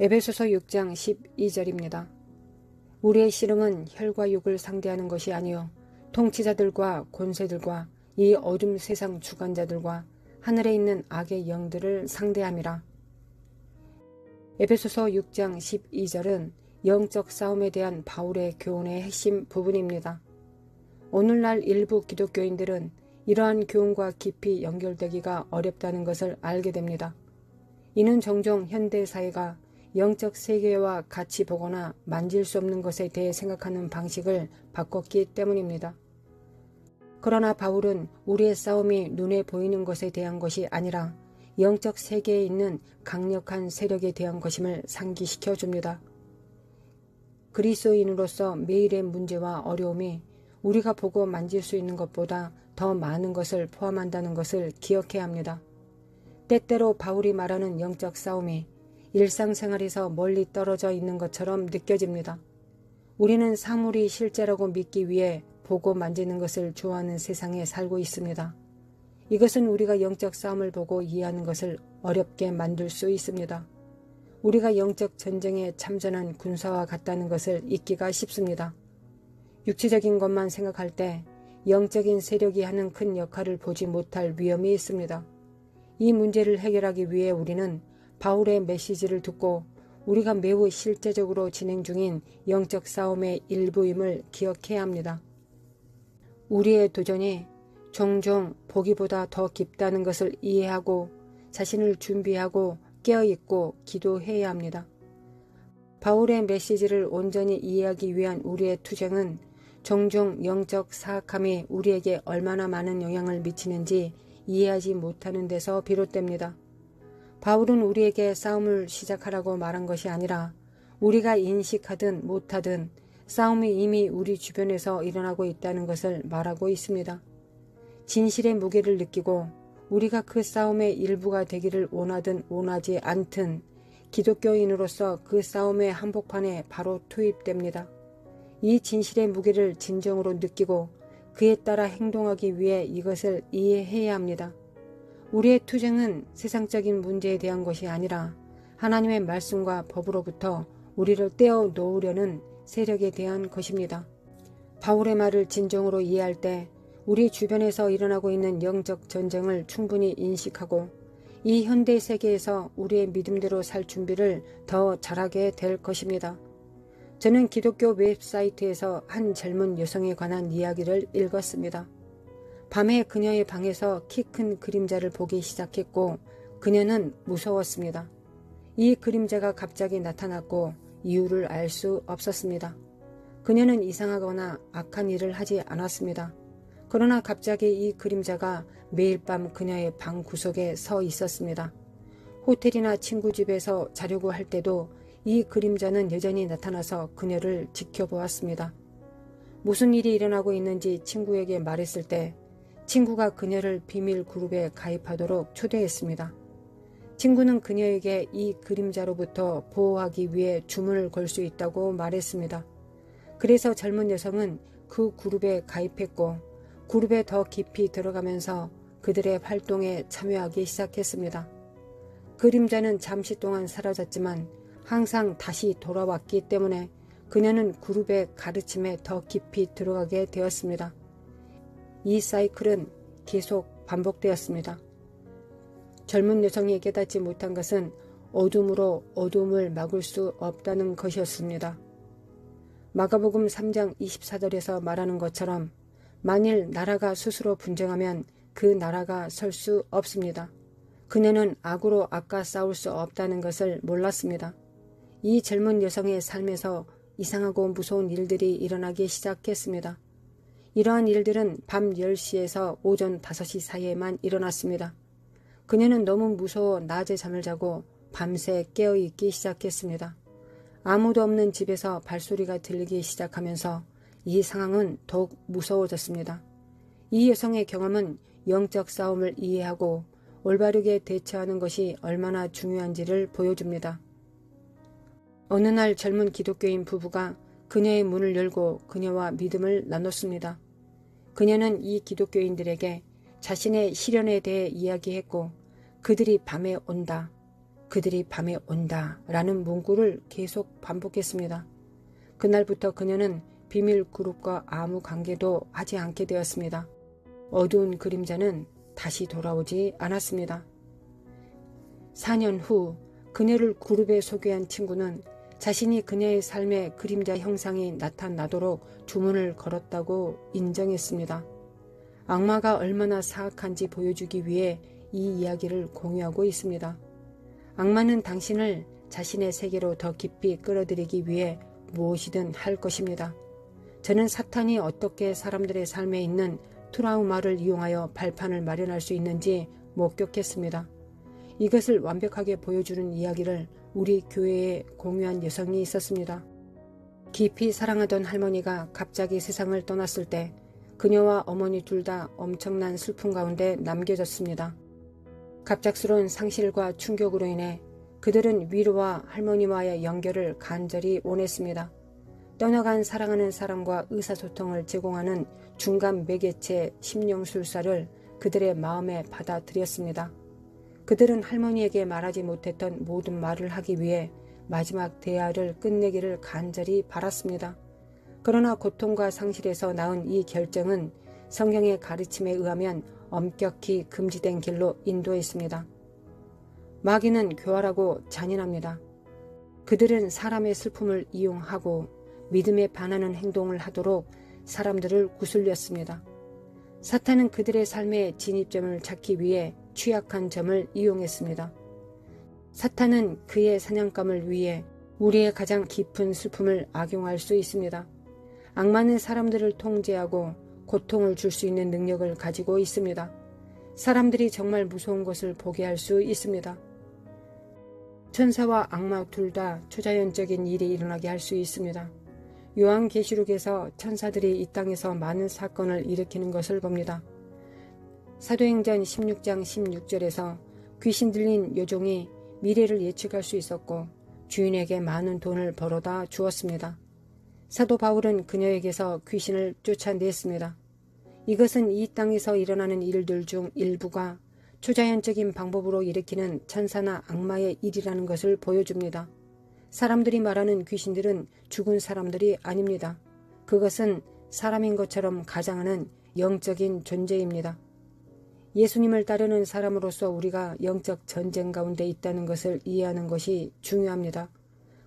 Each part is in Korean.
에베소서 6장 12절입니다. 우리의 씨름은 혈과 육을 상대하는 것이 아니요 통치자들과 권세들과 이 어둠 세상 주관자들과 하늘에 있는 악의 영들을 상대함이라. 에베소서 6장 12절은 영적 싸움에 대한 바울의 교훈의 핵심 부분입니다. 오늘날 일부 기독교인들은 이러한 교훈과 깊이 연결되기가 어렵다는 것을 알게 됩니다. 이는 종종 현대사회가 영적 세계와 같이 보거나 만질 수 없는 것에 대해 생각하는 방식을 바꿨기 때문입니다. 그러나 바울은 우리의 싸움이 눈에 보이는 것에 대한 것이 아니라 영적 세계에 있는 강력한 세력에 대한 것임을 상기시켜 줍니다. 그리스도인으로서 매일의 문제와 어려움이 우리가 보고 만질 수 있는 것보다 더 많은 것을 포함한다는 것을 기억해야 합니다. 때때로 바울이 말하는 영적 싸움이 일상생활에서 멀리 떨어져 있는 것처럼 느껴집니다. 우리는 사물이 실제라고 믿기 위해 보고 만지는 것을 좋아하는 세상에 살고 있습니다. 이것은 우리가 영적 싸움을 보고 이해하는 것을 어렵게 만들 수 있습니다. 우리가 영적 전쟁에 참전한 군사와 같다는 것을 잊기가 쉽습니다. 육체적인 것만 생각할 때 영적인 세력이 하는 큰 역할을 보지 못할 위험이 있습니다. 이 문제를 해결하기 위해 우리는 바울의 메시지를 듣고 우리가 매우 실제적으로 진행 중인 영적 싸움의 일부임을 기억해야 합니다. 우리의 도전이 종종 보기보다 더 깊다는 것을 이해하고 자신을 준비하고 깨어있고 기도해야 합니다. 바울의 메시지를 온전히 이해하기 위한 우리의 투쟁은 종종 영적 사악함이 우리에게 얼마나 많은 영향을 미치는지 이해하지 못하는 데서 비롯됩니다. 바울은 우리에게 싸움을 시작하라고 말한 것이 아니라 우리가 인식하든 못하든 싸움이 이미 우리 주변에서 일어나고 있다는 것을 말하고 있습니다. 진실의 무게를 느끼고 우리가 그 싸움의 일부가 되기를 원하든 원하지 않든 기독교인으로서 그 싸움의 한복판에 바로 투입됩니다. 이 진실의 무게를 진정으로 느끼고 그에 따라 행동하기 위해 이것을 이해해야 합니다. 우리의 투쟁은 세상적인 문제에 대한 것이 아니라 하나님의 말씀과 법으로부터 우리를 떼어 놓으려는 세력에 대한 것입니다. 바울의 말을 진정으로 이해할 때 우리 주변에서 일어나고 있는 영적 전쟁을 충분히 인식하고 이 현대 세계에서 우리의 믿음대로 살 준비를 더 잘하게 될 것입니다. 저는 기독교 웹사이트에서 한 젊은 여성에 관한 이야기를 읽었습니다. 밤에 그녀의 방에서 키 큰 그림자를 보기 시작했고 그녀는 무서웠습니다. 이 그림자가 갑자기 나타났고 이유를 알 수 없었습니다. 그녀는 이상하거나 악한 일을 하지 않았습니다. 그러나 갑자기 이 그림자가 매일 밤 그녀의 방 구석에 서 있었습니다. 호텔이나 친구 집에서 자려고 할 때도 이 그림자는 여전히 나타나서 그녀를 지켜보았습니다. 무슨 일이 일어나고 있는지 친구에게 말했을 때 친구가 그녀를 비밀 그룹에 가입하도록 초대했습니다. 친구는 그녀에게 이 그림자로부터 보호하기 위해 주문을 걸 수 있다고 말했습니다. 그래서 젊은 여성은 그 그룹에 가입했고 그룹에 더 깊이 들어가면서 그들의 활동에 참여하기 시작했습니다. 그림자는 잠시 동안 사라졌지만 항상 다시 돌아왔기 때문에 그녀는 그룹의 가르침에 더 깊이 들어가게 되었습니다. 이 사이클은 계속 반복되었습니다. 젊은 여성이 깨닫지 못한 것은 어둠으로 어둠을 막을 수 없다는 것이었습니다. 마가복음 3장 24절에서 말하는 것처럼 만일 나라가 스스로 분쟁하면 그 나라가 설 수 없습니다. 그녀는 악으로 악과 싸울 수 없다는 것을 몰랐습니다. 이 젊은 여성의 삶에서 이상하고 무서운 일들이 일어나기 시작했습니다. 이러한 일들은 밤 10시에서 오전 5시 사이에만 일어났습니다. 그녀는 너무 무서워 낮에 잠을 자고 밤새 깨어있기 시작했습니다. 아무도 없는 집에서 발소리가 들리기 시작하면서 이 상황은 더욱 무서워졌습니다. 이 여성의 경험은 영적 싸움을 이해하고 올바르게 대처하는 것이 얼마나 중요한지를 보여줍니다. 어느 날 젊은 기독교인 부부가 그녀의 문을 열고 그녀와 믿음을 나눴습니다. 그녀는 이 기독교인들에게 자신의 시련에 대해 이야기했고 그들이 밤에 온다. 그들이 밤에 온다 라는 문구를 계속 반복했습니다. 그날부터 그녀는 비밀 그룹과 아무 관계도 하지 않게 되었습니다. 어두운 그림자는 다시 돌아오지 않았습니다. 4년 후 그녀를 그룹에 소개한 친구는 자신이 그녀의 삶의 그림자 형상이 나타나도록 주문을 걸었다고 인정했습니다. 악마가 얼마나 사악한지 보여주기 위해 이 이야기를 공유하고 있습니다. 악마는 당신을 자신의 세계로 더 깊이 끌어들이기 위해 무엇이든 할 것입니다. 저는 사탄이 어떻게 사람들의 삶에 있는 트라우마를 이용하여 발판을 마련할 수 있는지 목격했습니다. 이것을 완벽하게 보여주는 이야기를 우리 교회에 공유한 여성이 있었습니다. 깊이 사랑하던 할머니가 갑자기 세상을 떠났을 때 그녀와 어머니 둘 다 엄청난 슬픔 가운데 남겨졌습니다. 갑작스러운 상실과 충격으로 인해 그들은 위로와 할머니와의 연결을 간절히 원했습니다. 떠나간 사랑하는 사람과 의사소통을 제공하는 중간 매개체 심령술사를 그들의 마음에 받아들였습니다. 그들은 할머니에게 말하지 못했던 모든 말을 하기 위해 마지막 대화를 끝내기를 간절히 바랐습니다. 그러나 고통과 상실에서 낳은 이 결정은 성경의 가르침에 의하면 엄격히 금지된 길로 인도했습니다. 마귀는 교활하고 잔인합니다. 그들은 사람의 슬픔을 이용하고 믿음에 반하는 행동을 하도록 사람들을 구슬렸습니다. 사탄은 그들의 삶의 진입점을 찾기 위해 취약한 점을 이용했습니다. 사탄은 그의 사냥감을 위해 우리의 가장 깊은 슬픔을 악용할 수 있습니다. 악마는 사람들을 통제하고 고통을 줄 수 있는 능력을 가지고 있습니다. 사람들이 정말 무서운 것을 보게 할 수 있습니다. 천사와 악마 둘 다 초자연적인 일이 일어나게 할 수 있습니다. 요한계시록에서 천사들이 이 땅에서 많은 사건을 일으키는 것을 봅니다. 사도행전 16장 16절에서 귀신 들린 요종이 미래를 예측할 수 있었고 주인에게 많은 돈을 벌어다 주었습니다. 사도 바울은 그녀에게서 귀신을 쫓아냈습니다. 이것은 이 땅에서 일어나는 일들 중 일부가 초자연적인 방법으로 일으키는 천사나 악마의 일이라는 것을 보여줍니다. 사람들이 말하는 귀신들은 죽은 사람들이 아닙니다. 그것은 사람인 것처럼 가장하는 영적인 존재입니다. 예수님을 따르는 사람으로서 우리가 영적 전쟁 가운데 있다는 것을 이해하는 것이 중요합니다.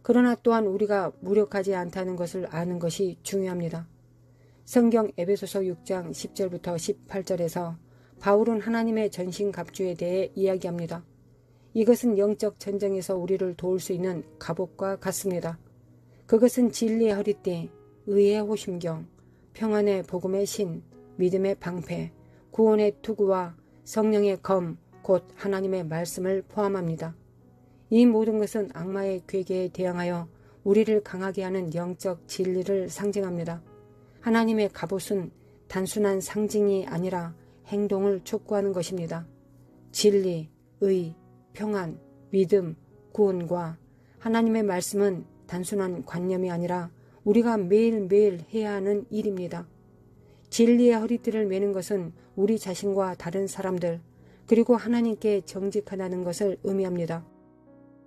그러나 또한 우리가 무력하지 않다는 것을 아는 것이 중요합니다. 성경 에베소서 6장 10절부터 18절에서 바울은 하나님의 전신갑주에 대해 이야기합니다. 이것은 영적 전쟁에서 우리를 도울 수 있는 갑옷과 같습니다. 그것은 진리의 허리띠, 의의 호심경, 평안의 복음의 신, 믿음의 방패, 구원의 투구와 성령의 검, 곧 하나님의 말씀을 포함합니다. 이 모든 것은 악마의 괴계에 대항하여 우리를 강하게 하는 영적 진리를 상징합니다. 하나님의 갑옷은 단순한 상징이 아니라 행동을 촉구하는 것입니다. 진리, 의, 평안, 믿음, 구원과 하나님의 말씀은 단순한 관념이 아니라 우리가 매일매일 해야 하는 일입니다. 진리의 허리띠를 매는 것은 우리 자신과 다른 사람들 그리고 하나님께 정직하다는 것을 의미합니다.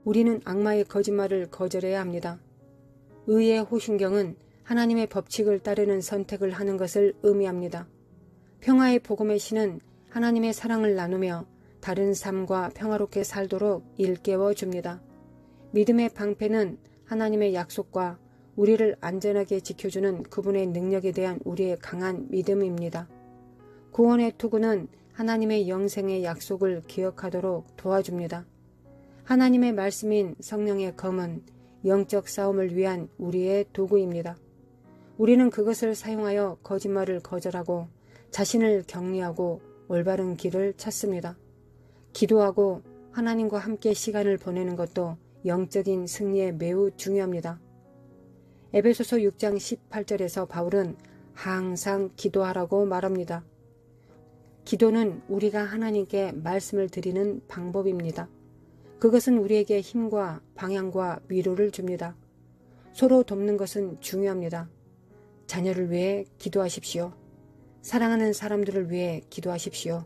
우리는 악마의 거짓말을 거절해야 합니다. 의의 호신경은 하나님의 법칙을 따르는 선택을 하는 것을 의미합니다. 평화의 복음의 신은 하나님의 사랑을 나누며 다른 삶과 평화롭게 살도록 일깨워 줍니다. 믿음의 방패는 하나님의 약속과 우리를 안전하게 지켜주는 그분의 능력에 대한 우리의 강한 믿음입니다. 구원의 투구는 하나님의 영생의 약속을 기억하도록 도와줍니다. 하나님의 말씀인 성령의 검은 영적 싸움을 위한 우리의 도구입니다. 우리는 그것을 사용하여 거짓말을 거절하고 자신을 격리하고 올바른 길을 찾습니다. 기도하고 하나님과 함께 시간을 보내는 것도 영적인 승리에 매우 중요합니다. 에베소서 6장 18절에서 바울은 항상 기도하라고 말합니다. 기도는 우리가 하나님께 말씀을 드리는 방법입니다. 그것은 우리에게 힘과 방향과 위로를 줍니다. 서로 돕는 것은 중요합니다. 자녀를 위해 기도하십시오. 사랑하는 사람들을 위해 기도하십시오.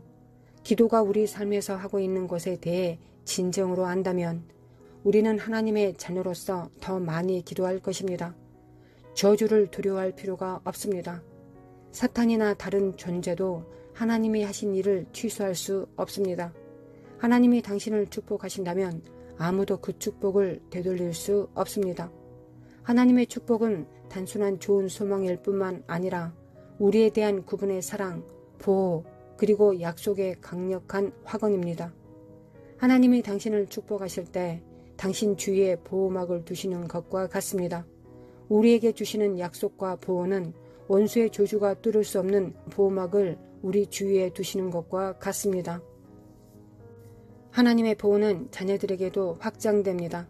기도가 우리 삶에서 하고 있는 것에 대해 진정으로 안다면 우리는 하나님의 자녀로서 더 많이 기도할 것입니다. 저주를 두려워할 필요가 없습니다. 사탄이나 다른 존재도 하나님이 하신 일을 취소할 수 없습니다. 하나님이 당신을 축복하신다면 아무도 그 축복을 되돌릴 수 없습니다. 하나님의 축복은 단순한 좋은 소망일 뿐만 아니라 우리에 대한 그분의 사랑, 보호, 그리고 약속의 강력한 확언입니다. 하나님이 당신을 축복하실 때 당신 주위에 보호막을 두시는 것과 같습니다. 우리에게 주시는 약속과 보호는 원수의 조주가 뚫을 수 없는 보호막을 우리 주위에 두시는 것과 같습니다. 하나님의 보호는 자녀들에게도 확장됩니다.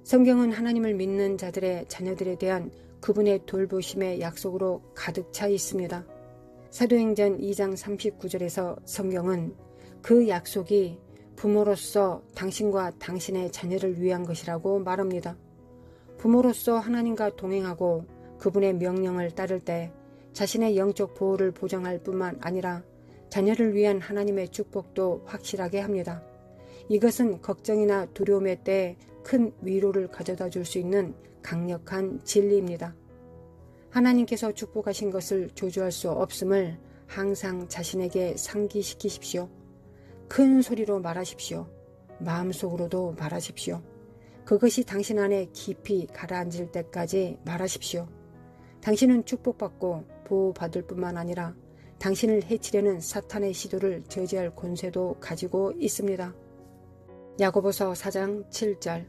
성경은 하나님을 믿는 자들의 자녀들에 대한 그분의 돌보심의 약속으로 가득 차 있습니다. 사도행전 2장 39절에서 성경은 그 약속이 부모로서 당신과 당신의 자녀를 위한 것이라고 말합니다. 부모로서 하나님과 동행하고 그분의 명령을 따를 때 자신의 영적 보호를 보장할 뿐만 아니라 자녀를 위한 하나님의 축복도 확실하게 합니다. 이것은 걱정이나 두려움의 때에 큰 위로를 가져다 줄 수 있는 강력한 진리입니다. 하나님께서 축복하신 것을 조주할 수 없음을 항상 자신에게 상기시키십시오. 큰 소리로 말하십시오. 마음속으로도 말하십시오. 그것이 당신 안에 깊이 가라앉을 때까지 말하십시오. 당신은 축복받고 보호받을 뿐만 아니라 당신을 해치려는 사탄의 시도를 저지할 권세도 가지고 있습니다. 야고보서 4장 7절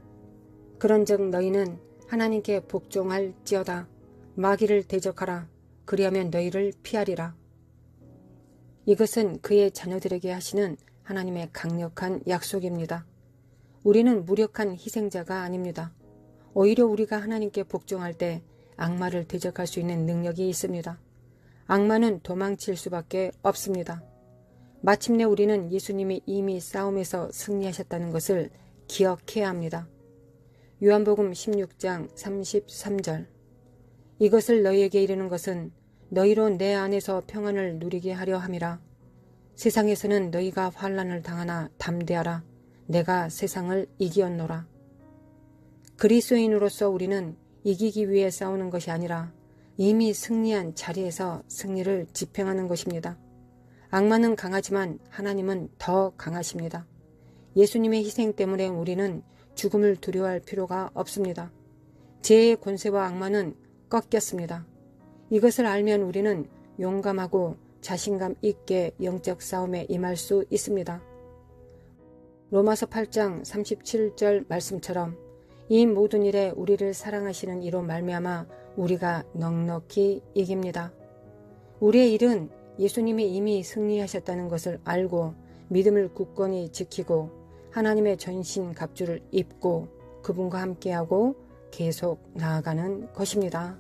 그런즉 너희는 하나님께 복종할지어다. 마귀를 대적하라. 그리하면 너희를 피하리라. 이것은 그의 자녀들에게 하시는 하나님의 강력한 약속입니다. 우리는 무력한 희생자가 아닙니다. 오히려 우리가 하나님께 복종할 때 악마를 대적할 수 있는 능력이 있습니다. 악마는 도망칠 수밖에 없습니다. 마침내 우리는 예수님이 이미 싸움에서 승리하셨다는 것을 기억해야 합니다. 요한복음 16장 33절 이것을 너희에게 이르는 것은 너희로 내 안에서 평안을 누리게 하려 함이라. 세상에서는 너희가 환난을 당하나 담대하라. 내가 세상을 이기었노라. 그리스도인으로서 우리는 이기기 위해 싸우는 것이 아니라 이미 승리한 자리에서 승리를 집행하는 것입니다. 악마는 강하지만 하나님은 더 강하십니다. 예수님의 희생 때문에 우리는 죽음을 두려워할 필요가 없습니다. 죄의 권세와 악마는 꺾였습니다. 이것을 알면 우리는 용감하고 자신감 있게 영적 싸움에 임할 수 있습니다. 로마서 8장 37절 말씀처럼 이 모든 일에 우리를 사랑하시는 이로 말미암아 우리가 넉넉히 이깁니다. 우리의 일은 예수님이 이미 승리하셨다는 것을 알고 믿음을 굳건히 지키고 하나님의 전신 갑주를 입고 그분과 함께하고 계속 나아가는 것입니다.